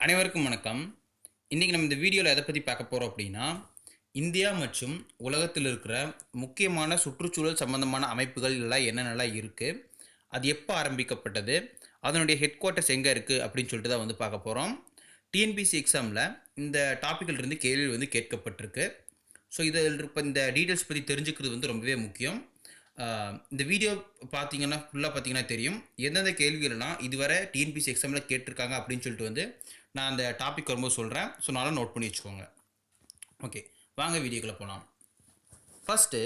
அனைவருக்கும் வணக்கம். இன்றைக்கி நம்ம இந்த வீடியோவில் எதை பற்றி பார்க்க போகிறோம் அப்படின்னா, இந்தியா மற்றும் உலகத்தில் இருக்கிற முக்கியமான சுற்றுச்சூழல் சம்பந்தமான அமைப்புகள் எல்லாம் என்னென்னலாம் இருக்குது, அது எப்போ ஆரம்பிக்கப்பட்டது, அதனுடைய ஹெட் குவார்ட்டர்ஸ் எங்கே இருக்குது அப்படின்னு சொல்லிட்டு தான் வந்து பார்க்க போகிறோம். டிஎன்பிஎஸ்சி எக்ஸாமில் இந்த டாப்பிக்கில் இருந்து கேள்வி வந்து கேட்கப்பட்டிருக்கு. ஸோ இதில் இப்போ இந்த டீட்டெயில்ஸ் பற்றி தெரிஞ்சுக்கிறது வந்து ரொம்பவே முக்கியம். இந்த வீடியோ பார்த்தீங்கன்னா ஃபுல்லாக பார்த்தீங்கன்னா தெரியும் எந்தெந்த கேள்விகள்லாம் இதுவரை டிஎன்பிஎஸ்சி எக்ஸாமில் கேட்டிருக்காங்க அப்படின்னு சொல்லிட்டு வந்து நான் அந்த டாபிக் வரும்போது சொல்கிறேன். ஸோ நானும் நோட் பண்ணி வச்சுக்கோங்க. ஓகே, வாங்க வீடியோக்குள்ளே போகலாம். First,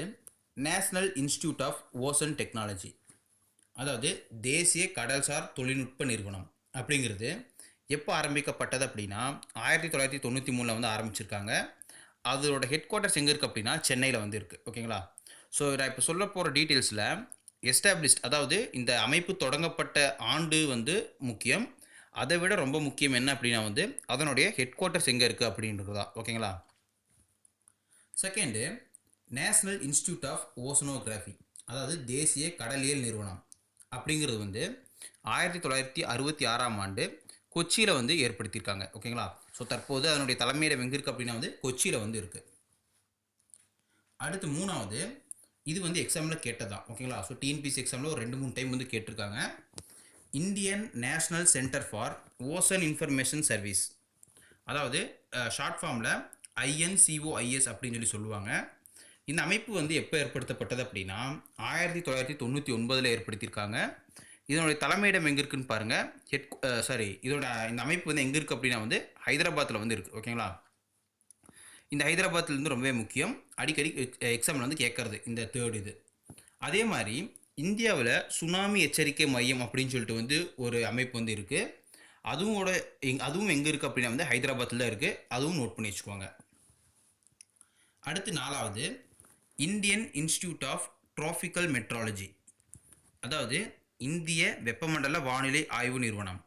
national institute of ocean technology, அதாவது தேசிய கடல்சார் தொழில்நுட்ப நிறுவனம் அப்படிங்கிறது எப்போ ஆரம்பிக்கப்பட்டது அப்படின்னா 1993 வந்து ஆரம்பிச்சிருக்காங்க. அதோட ஹெட் குவார்ட்டர்ஸ் எங்கே இருக்குது அப்படின்னா சென்னையில் வந்து இருக்குது. ஓகேங்களா? ஸோ நான் இப்போ சொல்ல போகிற டீட்டெயில்ஸில் எஸ்டாப்ளிஷ்ட், அதாவது இந்த அமைப்பு தொடங்கப்பட்ட ஆண்டு வந்து முக்கியம். அதை விட ரொம்ப முக்கியம் என்ன அப்படின்னா வந்து அதனுடைய ஹெட் குவார்ட்டர்ஸ் எங்கே இருக்குது அப்படின்றது தான். ஓகேங்களா? Second, national institute of oceanography, அதாவது தேசிய கடலியல் நிறுவனம் அப்படிங்கிறது வந்து 1966 ஆண்டு கொச்சியில் வந்து ஏற்படுத்தியிருக்காங்க. ஓகேங்களா? ஸோ தற்போது அதனுடைய தலைமையிடம் எங்கே இருக்குது அப்படின்னா வந்து கொச்சியில் வந்து இருக்குது. அடுத்து மூணாவது, இது வந்து எக்ஸாமில் கேட்டதான். ஓகேங்களா? ஸோ டிஎன்பிஎஸ்சி எக்ஸாமில் ஒரு 2-3 டைம் வந்து கேட்டிருக்காங்க. Indian national centre for ocean information service, அதாவது ஷார்ட் ஃபார்மில் ஐஎன்சிஓஐஎஸ் அப்படின்னு சொல்லி சொல்லுவாங்க. இந்த அமைப்பு வந்து எப்போ ஏற்படுத்தப்பட்டது அப்படின்னா 1999 ஏற்படுத்தியிருக்காங்க. இதனுடைய தலைமையிடம் எங்கே இருக்குன்னு பாருங்கள். இந்த அமைப்பு வந்து எங்கே இருக்குது அப்படின்னா வந்து ஹைதராபாத்தில் வந்து இருக்குது. ஓகேங்களா? இந்த ஹைதராபாத்லேருந்து ரொம்பவே முக்கியம், அடிக்கடி எக்ஸாமில் வந்து கேட்குறது இந்த தேர்ட் இது. அதே மாதிரி இந்தியாவில் சுனாமி எச்சரிக்கை மையம் அப்படின்னு சொல்லிட்டு வந்து ஒரு அமைப்பு வந்து இருக்குது. அதுவும் எங்கே இருக்குது அப்படின்னா வந்து ஹைதராபாத்தில் தான் இருக்குது. அதுவும் நோட் பண்ணி வச்சுக்கோங்க. அடுத்து நாலாவது, Indian institute of tropical meteorology, அதாவது இந்திய வெப்பமண்டல வானிலை ஆய்வு நிறுவனம்.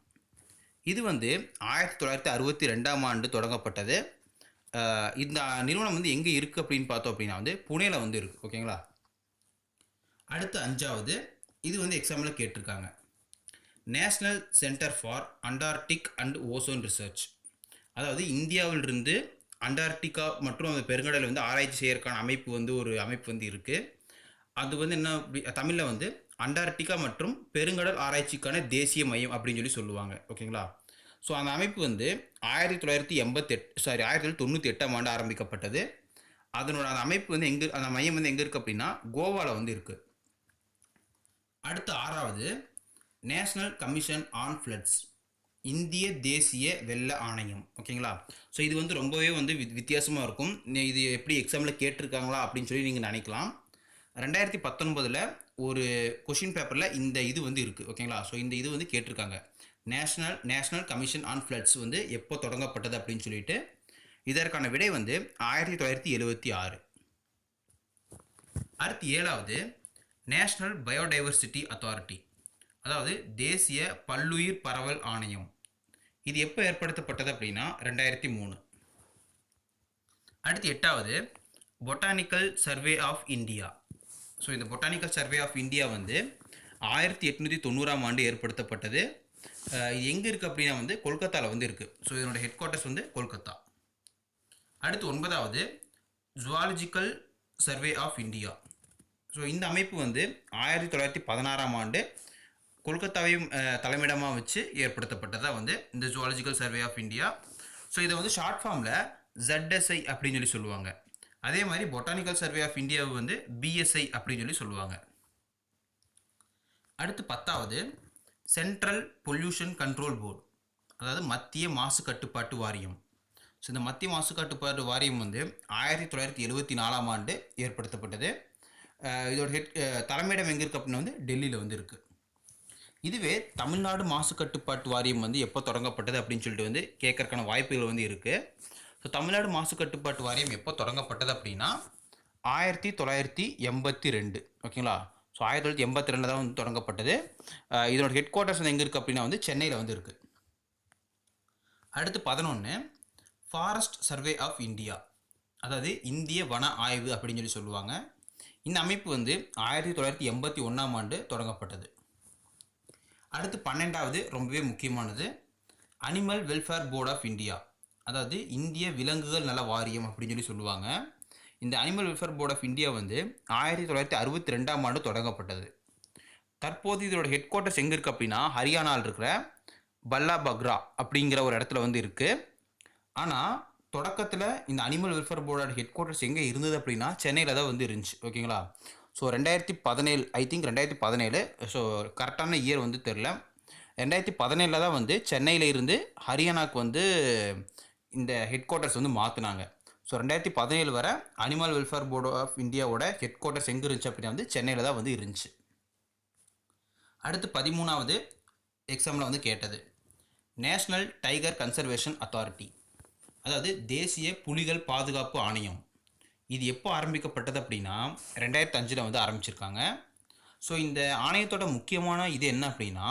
இது வந்து 1962 ஆண்டு தொடங்கப்பட்டது. இந்த நிறுவனம் வந்து எங்கே இருக்குது அப்படின்னு பார்த்தோம் அப்படின்னா வந்து புனேல வந்து இருக்குது. ஓகேங்களா? அடுத்து அஞ்சாவது, இது வந்து எக்ஸாமில் கேட்டிருக்காங்க, national centre for Antarctic and ozone research, அதாவது இந்தியாவிலிருந்து அண்டார்டிகா மற்றும் அந்த பெருங்கடலை வந்து ஆராய்ச்சி செய்யறதுக்கான ஒரு அமைப்பு வந்து இருக்குது. அது வந்து என்ன தமிழில் வந்து அண்டார்டிகா மற்றும் பெருங்கடல் ஆராய்ச்சிக்கான தேசிய மையம் அப்படின்னு சொல்லி சொல்லுவாங்க. ஓகேங்களா? ஸோ அந்த அமைப்பு வந்து 1998 ஆண்டு ஆரம்பிக்கப்பட்டது. அந்த அமைப்பு வந்து அந்த மையம் வந்து எங்கே இருக்குது அப்படின்னா கோவாவில் வந்து இருக்குது. அடுத்து ஆறாவது, நேஷ்னல் கமிஷன் ஆன் ஃப்ளட்ஸ், இந்திய தேசிய வெள்ள ஆணையம். ஓகேங்களா? ஸோ இது வந்து ரொம்பவே வந்து வித்தியாசமாக இருக்கும். இது எப்படி எக்ஸாமில் கேட்டிருக்காங்களா அப்படின்னு சொல்லி நீங்கள் நினைக்கலாம். 2019 ஒரு கொஷின் பேப்பரில் இந்த இது வந்து இருக்குது. ஓகேங்களா? ஸோ இந்த இது வந்து கேட்டிருக்காங்க, நேஷ்னல் கமிஷன் ஆன் ஃப்ளட்ஸ் வந்து எப்போ தொடங்கப்பட்டது அப்படின்னு சொல்லிட்டு. இதற்கான விடை வந்து 1976. அடுத்து ஏழாவது, நேஷ்னல் பயோடைவர்சிட்டி அத்தாரிட்டி, அதாவது தேசிய பல்லுயிர் பரவல் ஆணையம். இது எப்போ ஏற்படுத்தப்பட்டது அப்படின்னா 2003. அடுத்து எட்டாவது, botanical survey of India. So இந்த பொட்டானிக்கல் சர்வே ஆஃப் இந்தியா வந்து 1890 ஆண்டு ஏற்படுத்தப்பட்டது. இது எங்கே இருக்குது அப்படின்னா வந்து கொல்கத்தாவில் வந்து இருக்குது. ஸோ இதனோட ஹெட் குவார்ட்டர்ஸ் வந்து கொல்கத்தா. அடுத்து ஒன்பதாவது, zoological survey of India. So இந்த அமைப்பு வந்து 1916 ஆண்டு கொல்கத்தாவையும் தலைமையிடமாக வச்சு ஏற்படுத்தப்பட்டதாக வந்து இந்த zoological survey of India. So இதை வந்து ஷார்ட் ஃபார்மில் ZSI அப்படின்னு சொல்லி சொல்லுவாங்க. அதே மாதிரி பொட்டானிக்கல் சர்வே ஆஃப் இந்தியாவை வந்து BSI அப்படின்னு சொல்லி சொல்லுவாங்க. அடுத்து பத்தாவது, சென்ட்ரல் பொல்யூஷன் கண்ட்ரோல் போர்டு, அதாவது மத்திய மாசு கட்டுப்பாட்டு வாரியம். ஸோ இந்த மத்திய மாசு கட்டுப்பாட்டு வாரியம் வந்து 1974 ஆண்டு ஏற்படுத்தப்பட்டது. இதோட தலைமையிடம் எங்கே இருக்குது அப்படின்னா வந்து டெல்லியில் வந்து இருக்குது. இதுவே தமிழ்நாடு மாசு கட்டுப்பாட்டு வாரியம் வந்து எப்போ தொடங்கப்பட்டது அப்படின்னு சொல்லிட்டு வந்து கேட்கறதுக்கான வாய்ப்புகள் வந்து இருக்குது. ஸோ தமிழ்நாடு மாசு கட்டுப்பாட்டு வாரியம் எப்போ தொடங்கப்பட்டது அப்படின்னா 1982. ஓகேங்களா? ஸோ 1982 தான் வந்து தொடங்கப்பட்டது. இதனோட ஹெட் குவார்ட்டர்ஸ் வந்து எங்கே இருக்குது அப்படின்னா வந்து சென்னையில் வந்து இருக்குது. அடுத்து 11, ஃபாரஸ்ட் சர்வே ஆஃப் இந்தியா, அதாவது இந்திய வன ஆய்வு அப்படின்னு சொல்லி சொல்லுவாங்க. இந்த அமைப்பு வந்து 1981 ஆண்டு தொடங்கப்பட்டது. அடுத்து 12வது, ரொம்பவே முக்கியமானது, animal welfare board of India, அதாவது இந்திய விலங்குகள் நல வாரியம் அப்படின்னு சொல்லி சொல்லுவாங்க. இந்த animal welfare board of India வந்து 1962ஆம் ஆண்டு தொடங்கப்பட்டது. தற்போது இதோட ஹெட் குவார்ட்டர்ஸ் எங்கே இருக்குது அப்படின்னா ஹரியானாவில் இருக்கிற பல்லாபக்ரா அப்படிங்கிற ஒரு இடத்துல வந்து இருக்குது. ஆனால் தொடக்கத்தில் இந்த அனிமல் வெல்ஃபேர் போர்டோட ஹெட் குவார்ட்டர்ஸ் எங்கே இருந்தது அப்படின்னா சென்னையில் தான் வந்து இருந்துச்சு. ஓகேங்களா? ஸோ 2017, ஐ திங்க் 2017, ஸோ கரெக்டான இயர் வந்து தெரில. 2017 தான் வந்து சென்னையில் இருந்து ஹரியானாவுக்கு வந்து இந்த ஹெட் குவார்ட்டர்ஸ் வந்து மாற்றினாங்க. ஸோ 2017 வரை அனிமல் வெல்ஃபேர் போர்டு ஆஃப் இந்தியாவோட ஹெட் குவார்ட்டர்ஸ் எங்கே இருந்துச்சு அப்படின்னா வந்து சென்னையில் தான் வந்து இருந்துச்சு. அடுத்து 13வது எக்ஸாமில் வந்து கேட்டது நேஷ்னல் டைகர் கன்சர்வேஷன் அத்தாரிட்டி, அதாவது தேசிய புலிகள் பாதுகாப்பு ஆணையம். இது எப்போ ஆரம்பிக்கப்பட்டது அப்படின்னா 2005 வந்து ஆரம்பிச்சிருக்காங்க. ஸோ இந்த ஆணையத்தோட முக்கியமான இது என்ன அப்படின்னா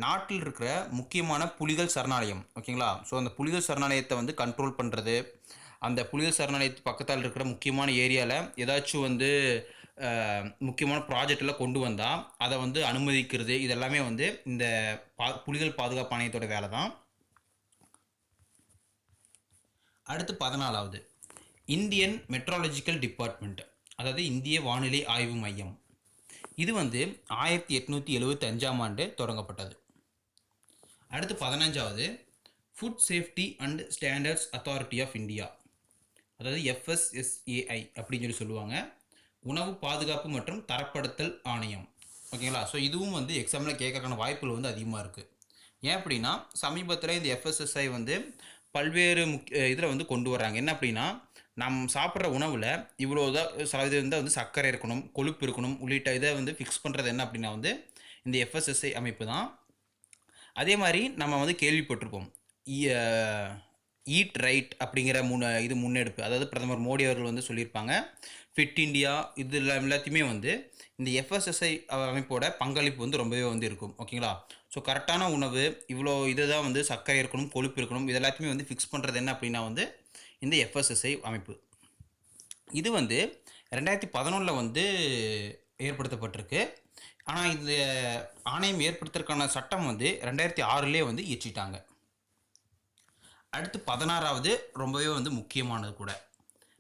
நாட்டில் இருக்கிற முக்கியமான புலிகள் சரணாலயம். ஓகேங்களா? ஸோ அந்த புலிகள் சரணாலயத்தை வந்து கண்ட்ரோல் பண்ணுறது, அந்த புலிகள் சரணாலயத்து பக்கத்தால் இருக்கிற முக்கியமான ஏரியாவில் ஏதாச்சும் வந்து முக்கியமான ப்ராஜெக்டெல்லாம் கொண்டு வந்தால் அதை வந்து அனுமதிக்கிறது, இதெல்லாமே வந்து இந்த புலிகள் பாதுகாப்பு ஆணையத்தோட வேலை தான். அடுத்து 14வது இந்தியன் மெட்ராலஜிக்கல் டிபார்ட்மெண்ட், அதாவது இந்திய வானிலை ஆய்வு மையம். இது வந்து 1875ஆம் ஆண்டு தொடங்கப்பட்டது. அடுத்து 15வது food safety and standards authority of India, அதாவது FSSAI அப்படின்னு சொல்லி சொல்லுவாங்க, உணவு பாதுகாப்பு மற்றும் தரப்படுத்தல் ஆணையம். ஓகேங்களா? ஸோ இதுவும் வந்து எக்ஸாமில் கேட்கறதுக்கான வாய்ப்புகள் வந்து அதிகமாக இருக்குது. ஏன் அப்படின்னா சமீபத்தில் இந்த FSSAI வந்து பல்வேறு இதில் வந்து கொண்டு வராங்க. என்ன அப்படின்னா நம்ம சாப்பிட்ற உணவில் இவ்வளோ தான் சதவீதம் வந்து சர்க்கரை இருக்கணும், கொழுப்பு இருக்கணும் உள்ளிட்ட இதை வந்து ஃபிக்ஸ் பண்ணுறது என்ன அப்படின்னா வந்து இந்த FSSAI அமைப்பு தான். அதே மாதிரி நம்ம வந்து கேள்விப்பட்டிருப்போம் ஈட் ரைட் அப்படிங்கிற இது முன்னெடுப்பு, அதாவது பிரதமர் மோடி அவர்கள் வந்து சொல்லியிருப்பாங்க ஃபிட் இண்டியா, இது எல்லாத்தையுமே வந்து இந்த FSSAI அமைப்போட பங்களிப்பு வந்து ரொம்பவே வந்து இருக்கும். ஓகேங்களா? ஸோ கரெக்டான உணவு இவ்வளோ இதுதான் வந்து சர்க்கரை இருக்கணும், கொழுப்பு இருக்கணும், இது எல்லாத்தையுமே வந்து ஃபிக்ஸ் பண்ணுறது என்ன அப்படின்னா வந்து இந்த FSSAI அமைப்பு. இது வந்து 2011 வந்து ஏற்படுத்தப்பட்டிருக்கு. ஆனால் இந்த ஆணையம் ஏற்படுத்துறதுக்கான சட்டம் வந்து 2006 வந்து இயற்றிட்டாங்க. அடுத்து 16வது ரொம்பவே வந்து முக்கியமானது கூட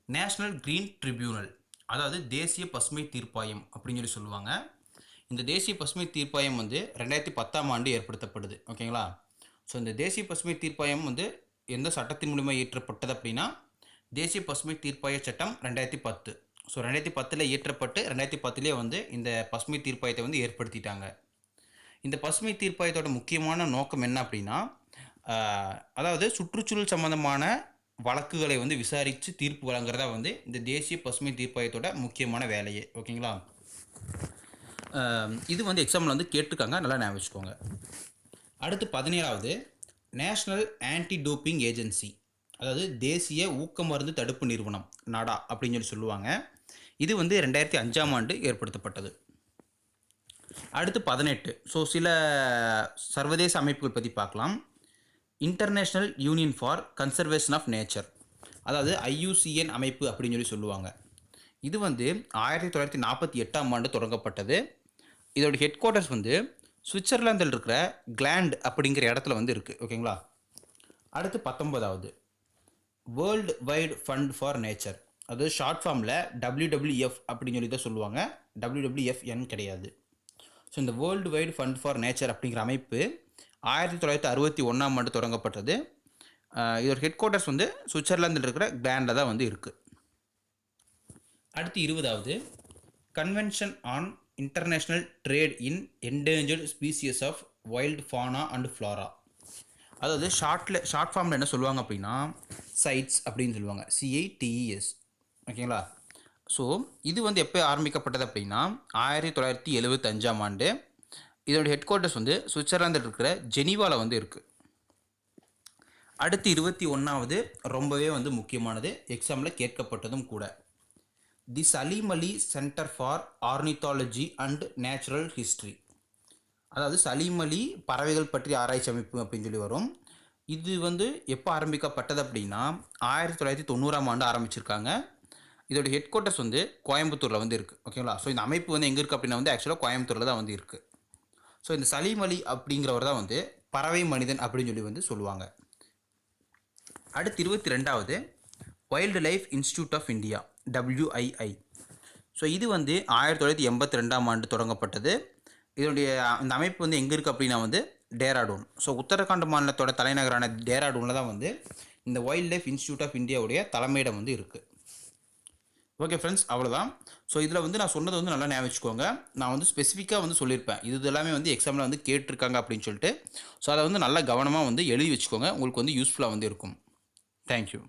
நேஷ்னல் க்ரீன் ட்ரிபியூனல், அதாவது தேசிய பசுமை தீர்ப்பாயம் அப்படின்னு சொல்லி சொல்லுவாங்க. இந்த தேசிய பசுமை தீர்ப்பாயம் வந்து 2010ஆம் ஆண்டு ஏற்படுத்தப்படுது. ஓகேங்களா? ஸோ இந்த தேசிய பசுமை தீர்ப்பாயம் வந்து எந்த சட்டத்தின் மூலமாக இயற்றப்பட்டது அப்படின்னா தேசிய பசுமை தீர்ப்பாய சட்டம் 2010. ஸோ 2010 இயற்றப்பட்டு 2010 வந்து இந்த பசுமை தீர்ப்பாயத்தை வந்து ஏற்படுத்திட்டாங்க. இந்த பசுமை தீர்ப்பாயத்தோட முக்கியமான நோக்கம் என்ன அப்படின்னா அதாவது சுற்றுச்சூழல் சம்பந்தமான வழக்குகளை வந்து விசாரித்து தீர்ப்பு வழங்குறதா வந்து இந்த தேசிய பசுமை தீர்ப்பாயத்தோட முக்கியமான வேலையே. ஓகேங்களா? இது வந்து எக்ஸாம்பிள் வந்து கேட்டிருக்காங்க, நல்லா ஞாபகம் வச்சுக்கோங்க. அடுத்து 17வது நேஷ்னல் ஆன்டி டோப்பிங் ஏஜென்சி, அதாவது தேசிய ஊக்க மருந்து தடுப்பு நிறுவனம், நாடா அப்படின்னு சொல்லி சொல்லுவாங்க. இது வந்து 2005ஆம் ஆண்டு ஏற்படுத்தப்பட்டது. அடுத்து 18, ஸோ சில சர்வதேச அமைப்புகள் பற்றி பார்க்கலாம். International union for conservation of nature, அதாவது IUCN அமைப்பு அப்படின்னு சொல்லி சொல்லுவாங்க. இது வந்து 1948ஆம் ஆண்டு தொடங்கப்பட்டது. இதோட ஹெட் குவார்ட்டர்ஸ் வந்து சுவிட்சர்லாந்தில் இருக்கிற கிளாண்ட் அப்படிங்கிற இடத்துல வந்து இருக்குது. ஓகேங்களா? அடுத்து 19வது world wide fund for nature, அது ஷார்ட் ஃபார்மில் WWF அப்படின்னு சொல்லி தான் சொல்லுவாங்க, WWFN கிடையாது. ஸோ இந்த world wide fund for nature அப்படிங்கிற அமைப்பு 1961ஆம் ஆண்டு தொடங்கப்பட்டது. இதோட ஹெட் குவார்ட்டர்ஸ் வந்து சுவிட்சர்லாந்தில் இருக்கிற கிளாண்டில் தான் வந்து இருக்குது. அடுத்து 20வது convention on international trade in endangered species of wild fauna and flora, அதாவது ஷார்ட் ஃபார்மில் என்ன சொல்லுவாங்க அப்படின்னா சைட்ஸ் அப்படின்னு சொல்லுவாங்க, CITES. ஓகேங்களா? ஸோ இது வந்து எப்போ ஆரம்பிக்கப்பட்டது அப்படின்னா 1975ஆம் ஆண்டு. இதோட ஹெட் குவார்ட்டர்ஸ் வந்து சுவிட்சர்லாந்தில் இருக்கிற ஜெனீவாவில் வந்து இருக்குது. அடுத்து 21வது ரொம்பவே வந்து முக்கியமானது, எக்ஸாமில் கேட்கப்பட்டதும் கூட, the Salim Ali centre for ornithology and natural history, அதாவது சலீம் அலி பறவைகள் பற்றி ஆராய்ச்சி அமைப்பு அப்படின்னு சொல்லி வரும். இது வந்து எப்போ ஆரம்பிக்கப்பட்டது அப்படின்னா 1990ஆம் ஆண்டு ஆரம்பிச்சிருக்காங்க. இதோட ஹெட் குவார்ட்டர்ஸ் வந்து கோயம்புத்தூரில் வந்து இருக்குது. ஓகேங்களா? ஸோ இந்த அமைப்பு வந்து எங்கே இருக்குது அப்படின்னா வந்து ஆக்சுவலாக கோயம்புத்தூரில் தான் வந்து இருக்குது. ஸோ இந்த சலீம் அலி அப்படிங்கிறவர் தான் வந்து பறவை மனிதன் அப்படின்னு சொல்லி வந்து சொல்லுவாங்க. அடுத்து 22வது wildlife institute of India, WII. So இது வந்து 1982ஆம் ஆண்டு தொடங்கப்பட்டது. இதனுடைய இந்த அமைப்பு வந்து எங்கே இருக்குது அப்படின்னா வந்து டேராடூன். ஸோ உத்தரகாண்ட் மாநிலத்தோட தலைநகரான டேராடூனில் தான் வந்து இந்த வைல்ட் லைஃப் இன்ஸ்டியூட் ஆஃப் இந்தியாவுடைய தலைமையிடம் வந்து இருக்குது. ஓகே ஃப்ரெண்ட்ஸ், அவ்வளோதான். ஸோ இதில் வந்து நான் சொன்னது வந்து நல்லா ஞாபகம் வச்சுக்கோங்க. நான் வந்து ஸ்பெசிஃபிக்காக வந்து சொல்லியிருப்பேன், இது எல்லாமே வந்து எக்ஸாமில் வந்து கேட்டிருக்காங்க அப்படின்னு சொல்லிட்டு. ஸோ அதை வந்து நல்லா கவனமாக வந்து எழுதி வச்சுக்கோங்க, உங்களுக்கு வந்து யூஸ்ஃபுல்லாக வந்து இருக்கும். தேங்க்யூ.